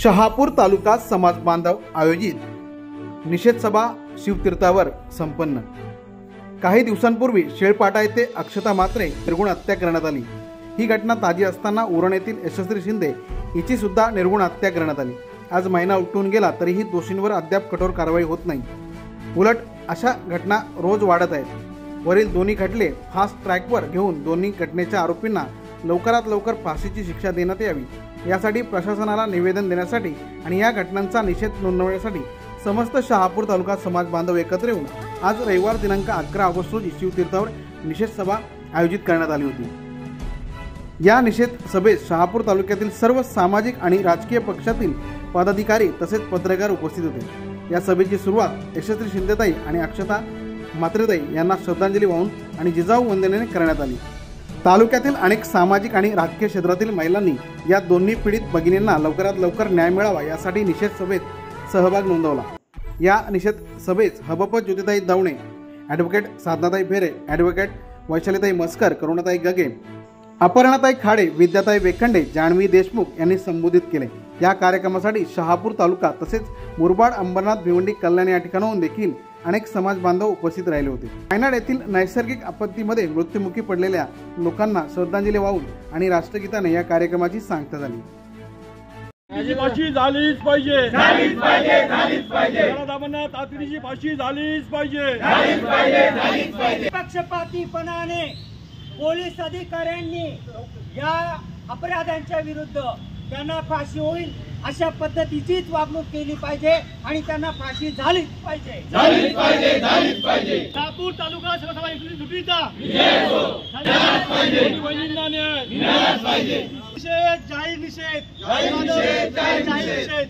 शहापूर तालुका समाज बांधव आयोजित निषेध सभा शिवतीर्थावर संपन्न। काही दिवसांपूर्वी शेळपाटा येथे अक्षता मात्रे निर्गुण हत्या करण्यात आली। ही घटना ताजी असताना उरण येथील यशस्वी शिंदे हिची सुद्धा निर्गुण हत्या करण्यात आली। आज महिना उलटून गेला तरीही दोषींवर अद्याप कठोर कारवाई होत नाही। उलट अशा घटना रोज वाढत आहेत। वरील दोन्ही खटले फास्ट ट्रॅकवर घेऊन दोन्ही घटनेच्या आरोपींना लवकरात लवकर फाशीची शिक्षा देण्यात यावी यासाठी प्रशासनाला निवेदन देण्यासाठी आणि या घटनांचा निषेध नोंदवण्यासाठी समस्त शहापूर तालुका समाज बांधव एकत्र येऊन आज रविवार दिनांक 11 ऑगस्ट रोजी शिवतीर्थावर निषेध सभा आयोजित करण्यात आली होती। या निषेध सभेत शहापूर तालुक्यातील सर्व सामाजिक आणि राजकीय पक्षातील पदाधिकारी तसेच पत्रकार उपस्थित होते। या सभेची सुरुवात यशस्वी शिंदेताई आणि अक्षता मात्रेताई यांना श्रद्धांजली वाहून आणि जिजाऊ वंदनेने करण्यात आली। तालुक्यातील अनेक सामाजिक आणि राजकीय क्षेत्रातील महिलांनी या दोन्ही पीडित भगिनींना लवकरात लवकर न्याय मिळावा यासाठी निषेध सभेत सहभाग नोंदवला। या निषेध सभेत हबप ज्योतिताई दवणे, ॲडव्होकेट साधनाताई फेरे, ॲडव्होकेट वैशालीताई मस्कर, करुणाताई गगे, अपर्णाताई खाडे, विद्याताई वेखंडे, जान्हवी देशमुख यांनी संबोधित केले। या कार्यक्रमासाठी शहापूर तालुका तसेच मुरबाड, अंबरनाथ, भिवंडी, कल्याण या ठिकाणाहून देखील अनेक समाज बांधव उपस्थित राहिले होते। वायनाड येथील नैसर्गिक आपत्तीमध्ये मृत्युमुखी पडलेल्या लोकांना श्रद्धांजली वाहून आणि राष्ट्रगीताने या कार्यक्रमाची सांगता झाली। फाशी झालीच पाहिजे, झालीच पाहिजे, झालीच पाहिजे। दादांना तातडीची फाशी झालीच पाहिजे, झालीच पाहिजे, झालीच पाहिजे। पक्षपातीपणाने पोलीस अधिकाऱ्यांनी या अपराध्यांच्या विरुद्ध त्यांना फाशी होईल अशा पद्धतीचीच वागणूक केली पाहिजे आणि त्यांना फाशी झालीच पाहिजे, झालीच पाहिजे, झालीच पाहिजे। शहापूर तालुका सभा एकली सुटीचा झालाच पाहिजे, वहिनींना न्याय मिळालाच पाहिजे। निषेध, जाहीर निषेध, जाहीर निषेध, जाहीर निषेध।